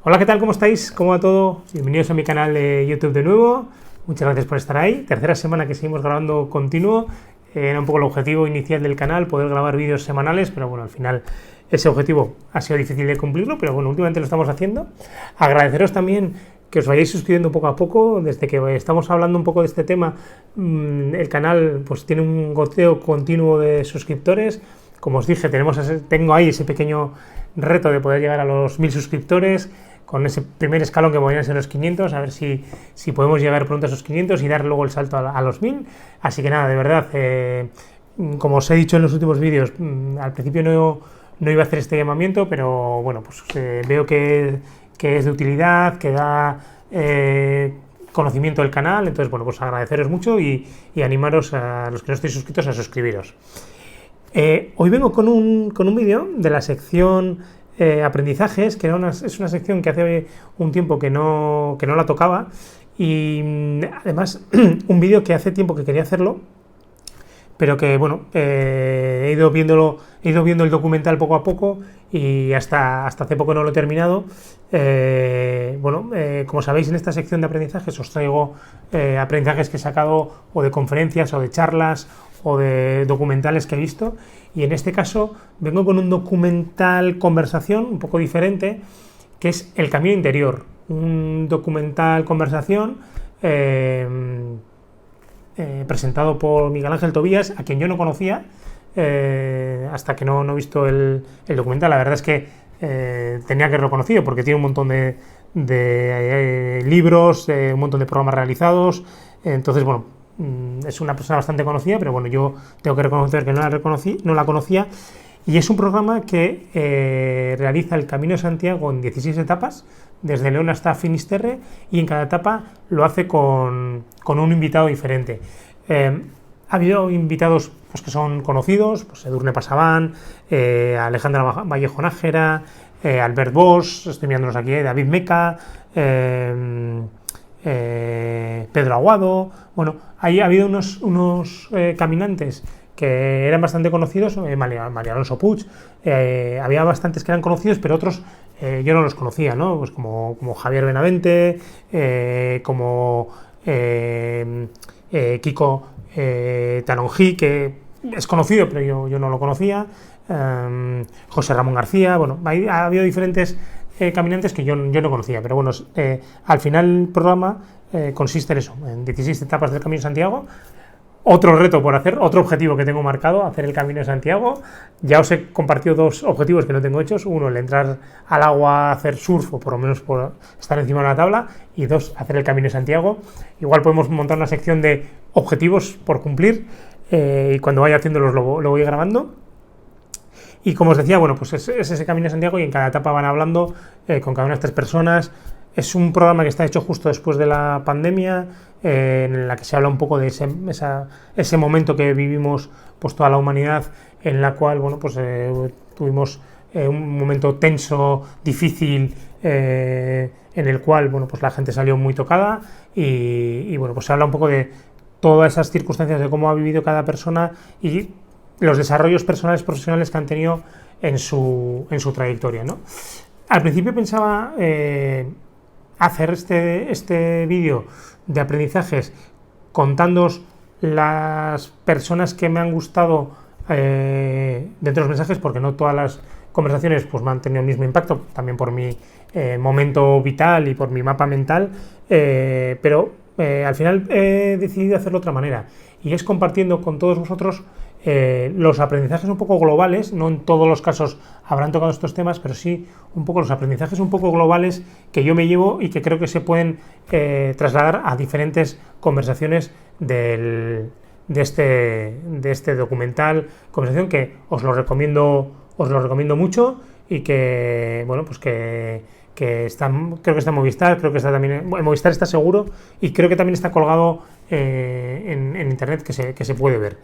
Hola, ¿qué tal? ¿Cómo estáis? ¿Cómo va todo? Bienvenidos a mi canal de YouTube de nuevo. Muchas gracias por estar ahí. Tercera semana que seguimos grabando continuo. Era un poco el objetivo inicial del canal, poder grabar vídeos semanales, pero bueno, al final ese objetivo ha sido difícil de cumplirlo, pero bueno, últimamente lo estamos haciendo. Agradeceros también que os vayáis suscribiendo poco a poco. Desde que estamos hablando un poco de este tema, el canal pues tiene un goteo continuo de suscriptores. Como os dije, tengo ahí ese pequeño reto de poder llegar a los 1000 suscriptores, con ese primer escalón que podrían ser los 500, a ver si podemos llegar pronto a esos 500 y dar luego el salto a los 1000. Así que nada, de verdad, como os he dicho en los últimos vídeos, al principio no iba a hacer este llamamiento, pero bueno, pues veo que es de utilidad, que da conocimiento del canal. Entonces, bueno, pues agradeceros mucho y animaros a los que no estéis suscritos a suscribiros. Hoy vengo con un vídeo de la sección aprendizajes, que es una sección que hace un tiempo que no la tocaba, y además un vídeo que hace tiempo que quería hacerlo, pero que bueno, he ido viendo el documental poco a poco y hasta hace poco no lo he terminado. Como sabéis, en esta sección de aprendizajes os traigo aprendizajes que he sacado o de conferencias o de charlas o de documentales que he visto, y en este caso vengo con un documental conversación un poco diferente, que es El Camino Interior, un documental conversación presentado por Miguel Ángel Tobías, a quien yo no conocía hasta que no he visto el documental. La verdad es que tenía que haberlo conocido porque tiene un montón de libros, un montón de programas realizados. Entonces, bueno, es una persona bastante conocida, pero bueno, yo tengo que reconocer que no la conocía, y es un programa que realiza el Camino de Santiago en 16 etapas, desde León hasta Finisterre, y en cada etapa lo hace con un invitado diferente. Ha habido invitados pues, que son conocidos, pues Edurne Pasaban, Alejandra Vallejo Nájera, Albert Bosch, estoy mirándolos aquí, David Meca, Pedro Aguado. Bueno, ahí ha habido unos caminantes que eran bastante conocidos, María Alonso Puig, había bastantes que eran conocidos, pero otros yo no los conocía, ¿no? Pues como Javier Benavente, como Kiko Tanonjí, que es conocido, pero yo no lo conocía, José Ramón García. Bueno, ha habido diferentes caminantes que yo no conocía, pero bueno, al final el programa consiste en eso, en 16 etapas del Camino de Santiago. Otro reto por hacer, otro objetivo que tengo marcado, hacer el Camino de Santiago. Ya os he compartido dos objetivos que no tengo hechos: uno, el entrar al agua a hacer surf, o por lo menos por estar encima de una tabla, y dos, hacer el Camino de Santiago. Igual podemos montar una sección de objetivos por cumplir, y cuando vaya haciéndolos lo voy grabando. Y como os decía, bueno, pues es ese Camino de Santiago, y en cada etapa van hablando con cada una de estas personas. Es un programa que está hecho justo después de la pandemia, en la que se habla un poco de ese momento que vivimos pues toda la humanidad, en la cual bueno, pues tuvimos un momento tenso, difícil, en el cual bueno, pues la gente salió muy tocada, y bueno, pues se habla un poco de todas esas circunstancias, de cómo ha vivido cada persona y los desarrollos personales, profesionales que han tenido en su trayectoria, ¿no? Al principio pensaba hacer este vídeo de aprendizajes contándoos las personas que me han gustado dentro de los mensajes, porque no todas las conversaciones pues me han tenido el mismo impacto, también por mi momento vital y por mi mapa mental, pero al final he decidido hacerlo de otra manera, y es compartiendo con todos vosotros los aprendizajes un poco globales. No en todos los casos habrán tocado estos temas, pero sí un poco los aprendizajes un poco globales que yo me llevo y que creo que se pueden trasladar a diferentes conversaciones de este documental, conversación que os lo recomiendo mucho, y que bueno, pues que está, creo que está en Movistar, creo que está también en Movistar, está seguro, y creo que también está colgado en internet, que se puede ver.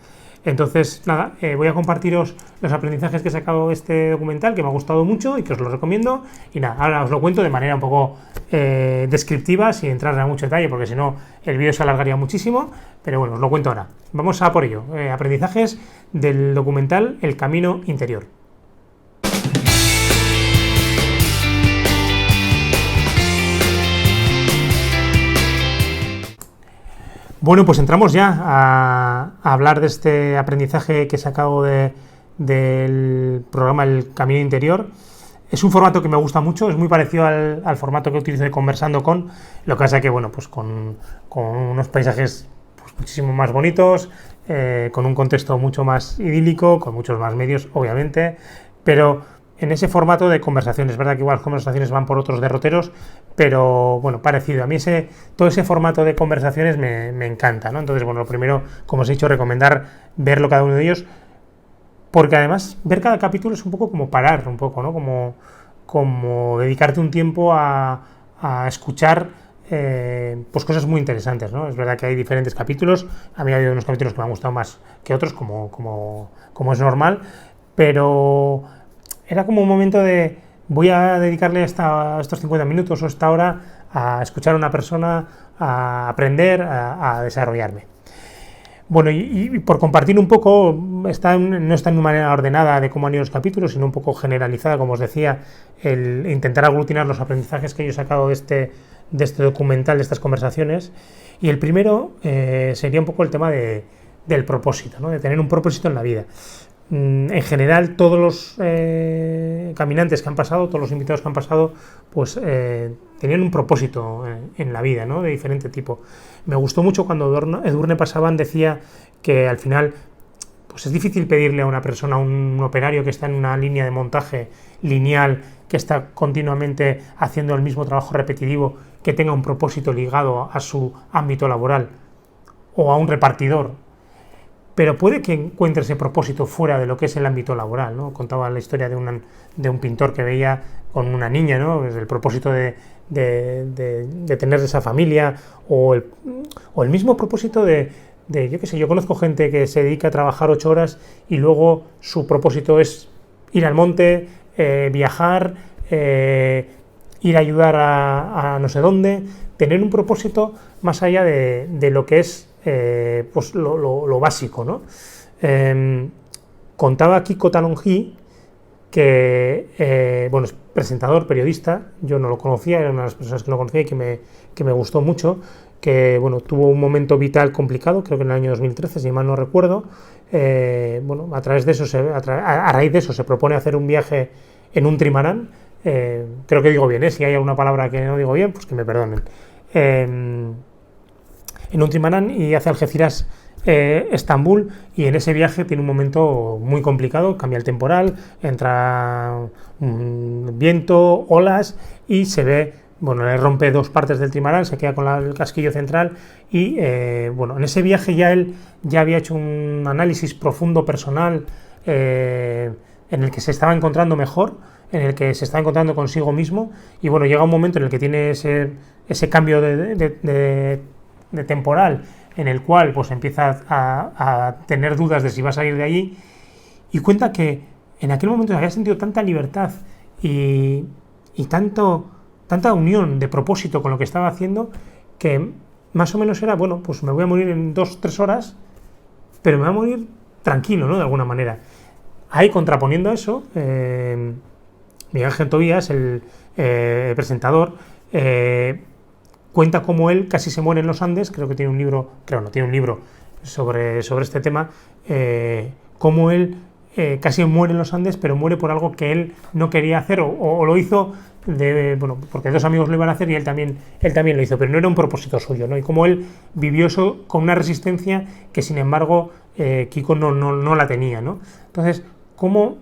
Entonces, nada, voy a compartiros los aprendizajes que he sacado de este documental, que me ha gustado mucho y que os lo recomiendo. Y nada, ahora os lo cuento de manera un poco descriptiva, sin entrar en mucho detalle, porque si no el vídeo se alargaría muchísimo. Pero bueno, os lo cuento ahora. Vamos a por ello. Aprendizajes del documental El Camino Interior. Bueno, pues entramos ya a hablar de este aprendizaje que he sacado del programa El Camino Interior. Es un formato que me gusta mucho, es muy parecido al formato que utilizo de Conversando con, lo que pasa que, bueno, pues con unos paisajes pues, muchísimo más bonitos, con un contexto mucho más idílico, con muchos más medios, obviamente, pero en ese formato de conversaciones. Es verdad que igual las conversaciones van por otros derroteros, pero bueno, parecido. A mí todo ese formato de conversaciones me encanta, ¿no? Entonces, bueno, lo primero, como os he dicho, recomendar verlo cada uno de ellos, porque además ver cada capítulo es un poco como parar, un poco, ¿no? Como dedicarte un tiempo a escuchar pues cosas muy interesantes, ¿no? Es verdad que hay diferentes capítulos, a mí ha habido unos capítulos que me han gustado más que otros, como es normal, pero era como un momento de voy a dedicarle estos 50 minutos o esta hora a escuchar a una persona, a aprender, a desarrollarme. Bueno, y por compartir un poco, no está en una manera ordenada de cómo han ido los capítulos, sino un poco generalizada, como os decía, el intentar aglutinar los aprendizajes que yo he sacado de este documental, de estas conversaciones. Y el primero sería un poco el tema del propósito, ¿no? De tener un propósito en la vida. En general, todos los caminantes que han pasado, todos los invitados que han pasado, pues tenían un propósito en la vida, ¿no? De diferente tipo. Me gustó mucho cuando Edurne Pasaban decía que al final pues es difícil pedirle a una persona, a un operario que está en una línea de montaje lineal, que está continuamente haciendo el mismo trabajo repetitivo, que tenga un propósito ligado a su ámbito laboral, o a un repartidor. Pero puede que encuentre ese propósito fuera de lo que es el ámbito laboral, ¿no? Contaba la historia de un pintor que veía con una niña, ¿no? Pues el propósito de tener esa familia, o el mismo propósito yo qué sé, yo conozco gente que se dedica a trabajar 8 horas y luego su propósito es ir al monte, viajar, ir a ayudar a no sé dónde, tener un propósito más allá de lo que es pues lo básico, ¿no? Contaba Kiko Talonjí que, bueno, es presentador, periodista, yo no lo conocía, era una de las personas que lo conocía y que me gustó mucho, que, bueno, tuvo un momento vital complicado, creo que en el año 2013, si mal no recuerdo. Bueno, a raíz de eso se propone hacer un viaje en un trimarán, creo que digo bien, si hay alguna palabra que no digo bien, pues que me perdonen. En un trimarán, y hace Algeciras, Estambul, y en ese viaje tiene un momento muy complicado, cambia el temporal, entra viento, olas, y se ve, bueno, le rompe 2 partes del trimarán, se queda con el casquillo central, y bueno, en ese viaje él había hecho un análisis profundo personal, en el que se estaba encontrando mejor, en el que se está encontrando consigo mismo, y bueno, llega un momento en el que tiene ese cambio de temporal, en el cual pues empieza a tener dudas de si va a salir de allí, y cuenta que en aquel momento había sentido tanta libertad y tanta unión de propósito con lo que estaba haciendo, que más o menos era, bueno, pues me voy a morir en 2-3 horas, pero me voy a morir tranquilo, ¿no? De alguna manera. Ahí, contraponiendo a eso, Miguel Ángel Tobías, el presentador, cuenta cómo él casi se muere en los Andes, creo que tiene un libro, sobre este tema, cómo él casi muere en los Andes, pero muere por algo que él no quería hacer, o lo hizo bueno, porque 2 amigos lo iban a hacer y él también lo hizo, pero no era un propósito suyo, ¿no? Y cómo él vivió eso con una resistencia que, sin embargo, Kiko no la tenía, ¿no? Entonces, cómo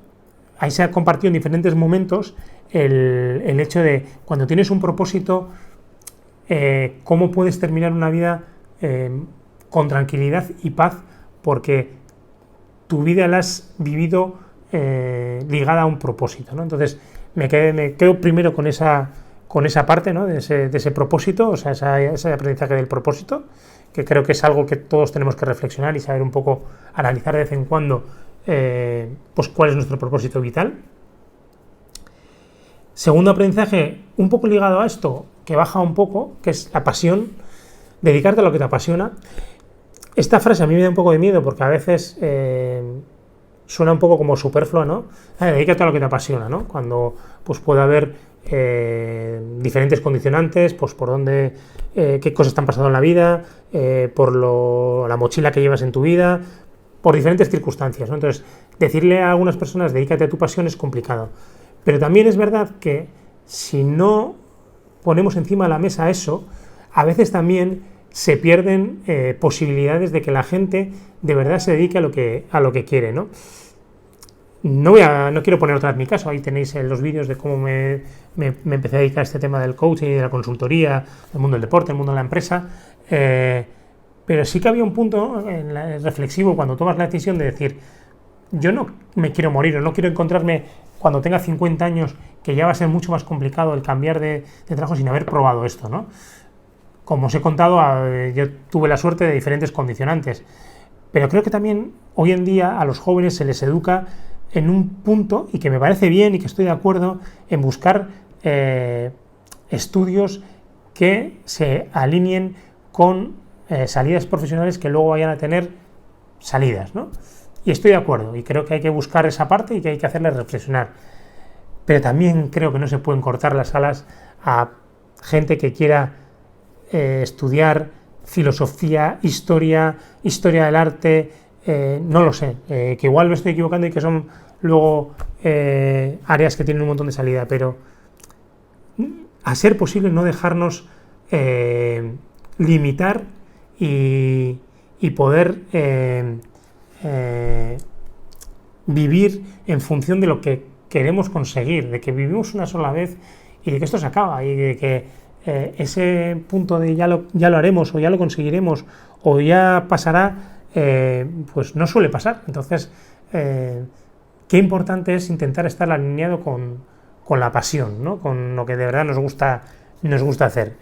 ahí se ha compartido en diferentes momentos el hecho de cuando tienes un propósito, cómo puedes terminar una vida con tranquilidad y paz, porque tu vida la has vivido ligada a un propósito, ¿no? Entonces me quedo primero con esa parte, ¿no? de ese propósito, o sea, ese aprendizaje del propósito, que creo que es algo que todos tenemos que reflexionar y saber un poco, analizar de vez en cuando, pues cuál es nuestro propósito vital. Segundo aprendizaje, un poco ligado a esto, que baja un poco, que es la pasión, dedicarte a lo que te apasiona. Esta frase a mí me da un poco de miedo, porque a veces suena un poco como superflua, ¿no? Dedícate a lo que te apasiona, ¿no? Cuando pues puede haber diferentes condicionantes, pues por dónde, qué cosas te han pasado en la vida, por la mochila que llevas en tu vida, por diferentes circunstancias, ¿no? Entonces, decirle a algunas personas dedícate a tu pasión es complicado. Pero también es verdad que si no ponemos encima de la mesa eso, a veces también se pierden posibilidades de que la gente de verdad se dedique a lo que quiere, ¿no? No quiero poner otra vez mi caso, ahí tenéis los vídeos de cómo me empecé a dedicar a este tema del coaching y de la consultoría, el mundo del deporte, el mundo de la empresa, pero sí que había un punto reflexivo cuando tomas la decisión de decir, yo no me quiero morir o no quiero encontrarme cuando tenga 50 años, que ya va a ser mucho más complicado el cambiar de trabajo sin haber probado esto, ¿no? Como os he contado, yo tuve la suerte de diferentes condicionantes, pero creo que también hoy en día a los jóvenes se les educa en un punto, y que me parece bien y que estoy de acuerdo, en buscar estudios que se alineen con salidas profesionales que luego vayan a tener salidas, ¿no? Y estoy de acuerdo, y creo que hay que buscar esa parte y que hay que hacerles reflexionar. Pero también creo que no se pueden cortar las alas a gente que quiera estudiar filosofía, historia del arte, no lo sé, que igual me estoy equivocando y que son luego áreas que tienen un montón de salida, pero a ser posible no dejarnos limitar y poder vivir en función de lo que queremos conseguir, de que vivimos una sola vez y de que esto se acaba y de que ese punto de ya lo haremos o ya lo conseguiremos o ya pasará, pues no suele pasar. Entonces, qué importante es intentar estar alineado con la pasión, ¿no? Con lo que de verdad nos gusta hacer.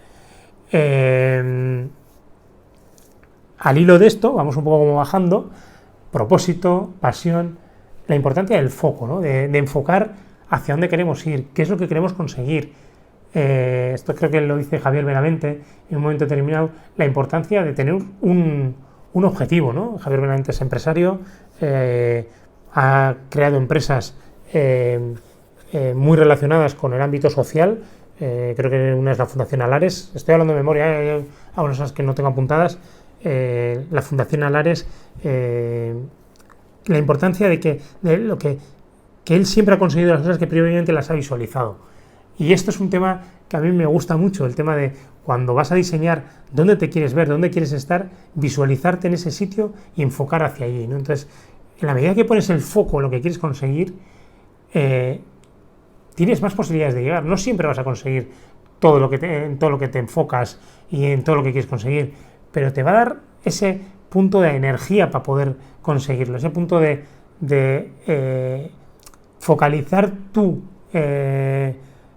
Al hilo de esto, vamos un poco como bajando, propósito, pasión, la importancia del foco, ¿no? De enfocar hacia dónde queremos ir, qué es lo que queremos conseguir. Esto creo que lo dice Javier Benavente en un momento determinado, la importancia de tener un objetivo, ¿no? Javier Benavente es empresario, ha creado empresas muy relacionadas con el ámbito social, creo que una es la Fundación Alares, estoy hablando de memoria, hay algunas cosas que no tengo apuntadas, la Fundación Alares, la importancia de lo que él siempre ha conseguido, las cosas que previamente las ha visualizado. Y esto es un tema que a mí me gusta mucho, el tema de cuando vas a diseñar dónde te quieres ver, dónde quieres estar, visualizarte en ese sitio y enfocar hacia allí, ¿no? Entonces, en la medida que pones el foco en lo que quieres conseguir, tienes más posibilidades de llegar. No siempre vas a conseguir todo en todo lo que te enfocas y en todo lo que quieres conseguir, pero te va a dar ese punto de energía para poder conseguirlo, ese punto de focalizar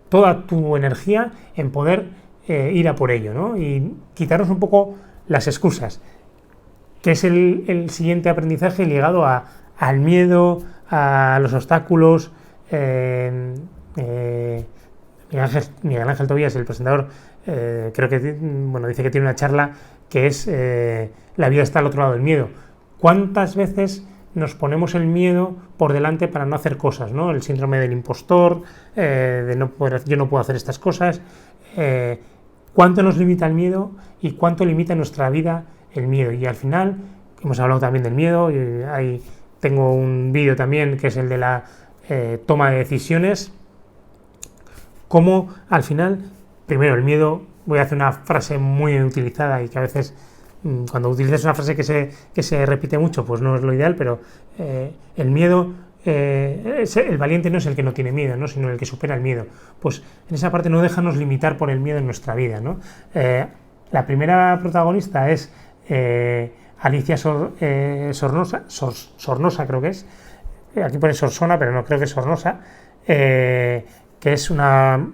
toda tu energía en poder ir a por ello, ¿no? Y quitarnos un poco las excusas, que es el siguiente aprendizaje ligado al miedo, a los obstáculos. Miguel Ángel Tobías, el presentador, creo que dice que tiene una charla que es la vida está al otro lado del miedo. ¿Cuántas veces nos ponemos el miedo por delante para no hacer cosas, ¿no? El síndrome del impostor, yo no puedo hacer estas cosas. ¿Cuánto nos limita el miedo y cuánto limita en nuestra vida el miedo? Y al final, hemos hablado también del miedo, y ahí tengo un vídeo también que es el de la toma de decisiones. Cómo al final, primero el miedo, voy a hacer una frase muy utilizada y que a veces cuando utilizas una frase que se repite mucho, pues no es lo ideal, pero el miedo, el valiente no es el que no tiene miedo, ¿no? Sino el que supera el miedo. Pues en esa parte no déjanos limitar por el miedo en nuestra vida, ¿no? La primera protagonista es Alicia Sornosa, creo que es. Aquí pone Sorsona, pero no creo que es Sornosa. Que es la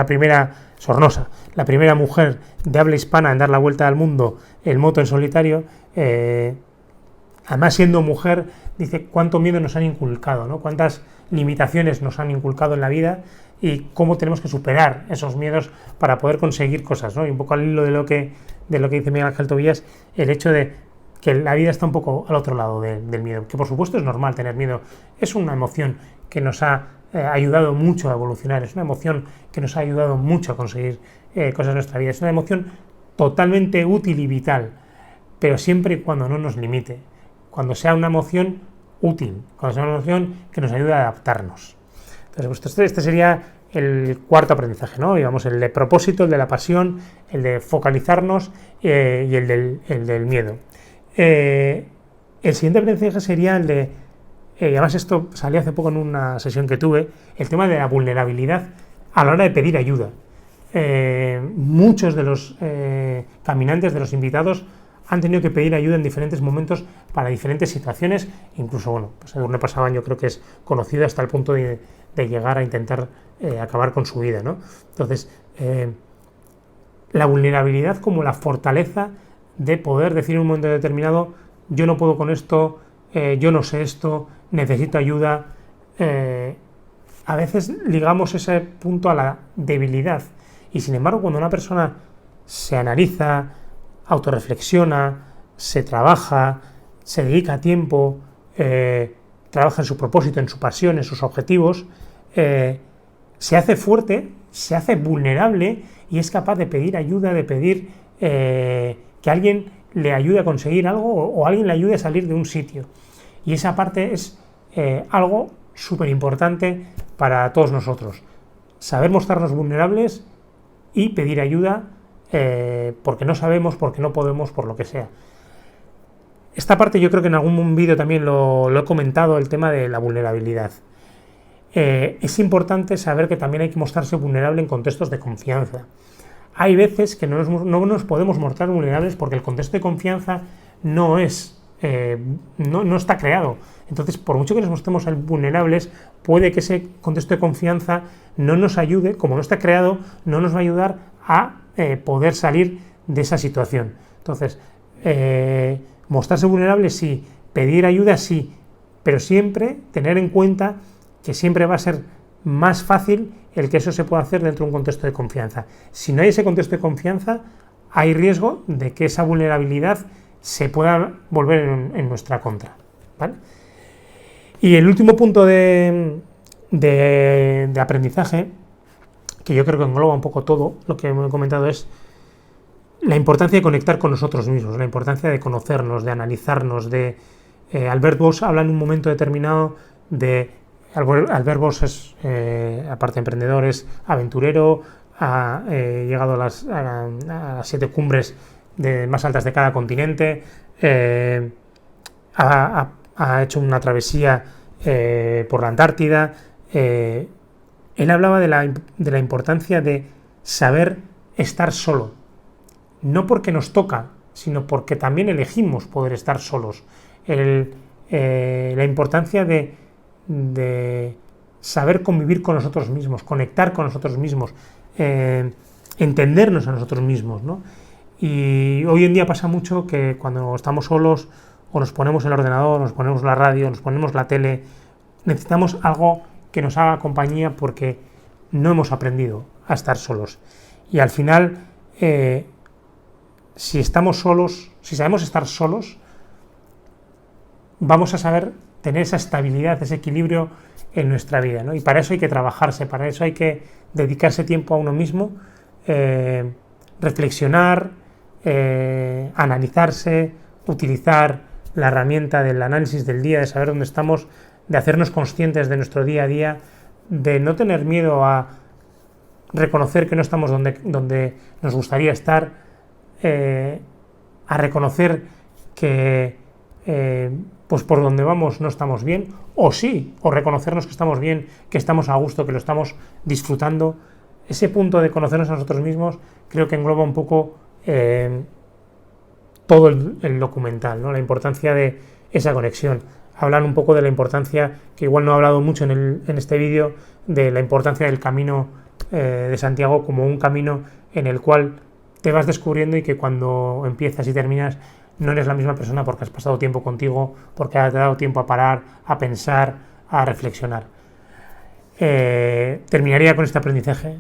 primera Sornosa, la primera mujer de habla hispana en dar la vuelta al mundo en moto en solitario. Además, siendo mujer, dice cuánto miedo nos han inculcado, ¿no? Cuántas limitaciones nos han inculcado en la vida y cómo tenemos que superar esos miedos para poder conseguir cosas, ¿no? Y un poco al hilo de lo que dice Miguel Ángel Tobías, el hecho de que la vida está un poco al otro lado del miedo, que por supuesto es normal tener miedo, es una emoción que nos ha ayudado mucho a evolucionar, es una emoción que nos ha ayudado mucho a conseguir cosas en nuestra vida, es una emoción totalmente útil y vital, pero siempre y cuando no nos limite, cuando sea una emoción útil, cuando sea una emoción que nos ayude a adaptarnos. Entonces, pues este sería el cuarto aprendizaje, ¿no? Digamos, el de propósito, el de la pasión, el de focalizarnos y el del miedo. El siguiente aprendizaje sería el de, además esto salió hace poco en una sesión que tuve, el tema de la vulnerabilidad a la hora de pedir ayuda. Muchos de los caminantes, de los invitados, han tenido que pedir ayuda en diferentes momentos para diferentes situaciones, incluso, bueno, pues Edurne Pasaban yo creo que es conocido hasta el punto de llegar a intentar acabar con su vida, ¿no? Entonces, la vulnerabilidad como la fortaleza de poder decir en un momento determinado, yo no puedo con esto, yo no sé esto, necesito ayuda. A veces ligamos ese punto a la debilidad y sin embargo cuando una persona se analiza, autorreflexiona, se trabaja, se dedica tiempo, trabaja en su propósito, en su pasión, en sus objetivos, se hace fuerte, se hace vulnerable y es capaz de pedir ayuda, de pedir que alguien le ayude a conseguir algo o alguien le ayude a salir de un sitio. Y esa parte es algo súper importante para todos nosotros. Saber mostrarnos vulnerables y pedir ayuda porque no sabemos, porque no podemos, por lo que sea. Esta parte yo creo que en algún vídeo también lo he comentado, el tema de la vulnerabilidad. Es importante saber que también hay que mostrarse vulnerable en contextos de confianza. Hay veces que no nos podemos mostrar vulnerables porque el contexto de confianza no está creado. Entonces, por mucho que nos mostremos vulnerables, puede que ese contexto de confianza no nos ayude, como no está creado, no nos va a ayudar a poder salir de esa situación. Entonces, mostrarse vulnerable sí, pedir ayuda sí, pero siempre tener en cuenta que siempre va a ser más fácil el que eso se pueda hacer dentro de un contexto de confianza. Si no hay ese contexto de confianza, hay riesgo de que esa vulnerabilidad se pueda volver en nuestra contra, ¿vale? Y el último punto de aprendizaje, que yo creo que engloba un poco todo lo que hemos comentado, es la importancia de conectar con nosotros mismos, la importancia de conocernos, de analizarnos, Albert Voss habla en un momento determinado de... Albert Voss es, aparte de emprendedor, es aventurero, ha llegado a las 7 cumbres más altas de cada continente, ha hecho una travesía por la Antártida. Él hablaba de la importancia de saber estar solo, no porque nos toca, sino porque también elegimos poder estar solos. La importancia de saber convivir con nosotros mismos, conectar con nosotros mismos, entendernos a nosotros mismos, ¿no? Y hoy en día pasa mucho que cuando estamos solos o nos ponemos el ordenador, nos ponemos la radio, nos ponemos la tele, necesitamos algo que nos haga compañía porque no hemos aprendido a estar solos. Y al final, si estamos solos, si sabemos estar solos, vamos a saber tener esa estabilidad, ese equilibrio en nuestra vida, ¿no? Y para eso hay que trabajarse, para eso hay que dedicarse tiempo a uno mismo, reflexionar, analizarse, utilizar la herramienta del análisis del día, de saber dónde estamos, de hacernos conscientes de nuestro día a día, de no tener miedo a reconocer que no estamos donde nos gustaría estar, a reconocer que pues por donde vamos no estamos bien, o sí, o reconocernos que estamos bien, que estamos a gusto, que lo estamos disfrutando. Ese punto de conocernos a nosotros mismos creo que engloba un poco todo el documental, ¿no? La importancia de esa conexión. Hablan un poco de la importancia, que igual no he hablado mucho en este vídeo, de la importancia del camino de Santiago como un camino en el cual te vas descubriendo y que cuando empiezas y terminas no eres la misma persona porque has pasado tiempo contigo, porque te ha dado tiempo a parar, a pensar, a reflexionar. Terminaría con este aprendizaje,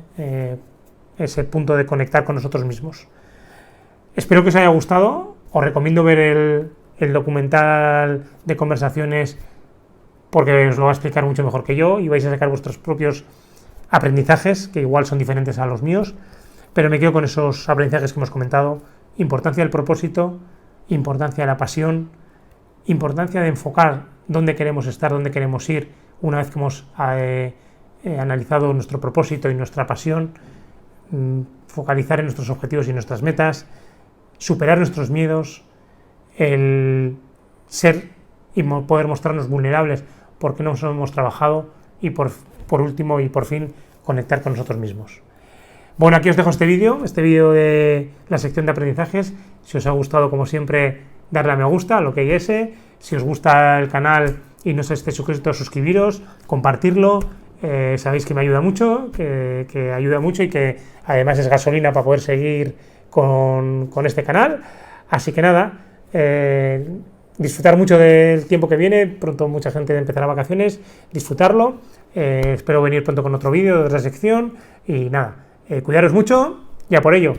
ese punto de conectar con nosotros mismos. Espero que os haya gustado. Os recomiendo ver el documental de conversaciones porque os lo va a explicar mucho mejor que yo y vais a sacar vuestros propios aprendizajes, que igual son diferentes a los míos, pero me quedo con esos aprendizajes que hemos comentado: importancia del propósito, importancia de la pasión, importancia de enfocar dónde queremos estar, dónde queremos ir, una vez que hemos analizado nuestro propósito y nuestra pasión, focalizar en nuestros objetivos y nuestras metas, superar nuestros miedos, el ser y poder mostrarnos vulnerables porque no hemos trabajado, y por último y por fin conectar con nosotros mismos. Bueno, aquí os dejo este vídeo de la sección de aprendizajes. Si os ha gustado, como siempre, darle a me gusta, lo que hay ese. Si os gusta el canal y no estáis suscritos, suscribiros, compartirlo. Sabéis que me ayuda mucho, que ayuda mucho y que además es gasolina para poder seguir con este canal. Así que nada, disfrutar mucho del tiempo que viene. Pronto mucha gente empezará vacaciones, disfrutarlo. Espero venir pronto con otro vídeo de otra sección y nada, cuidaros mucho y a por ello.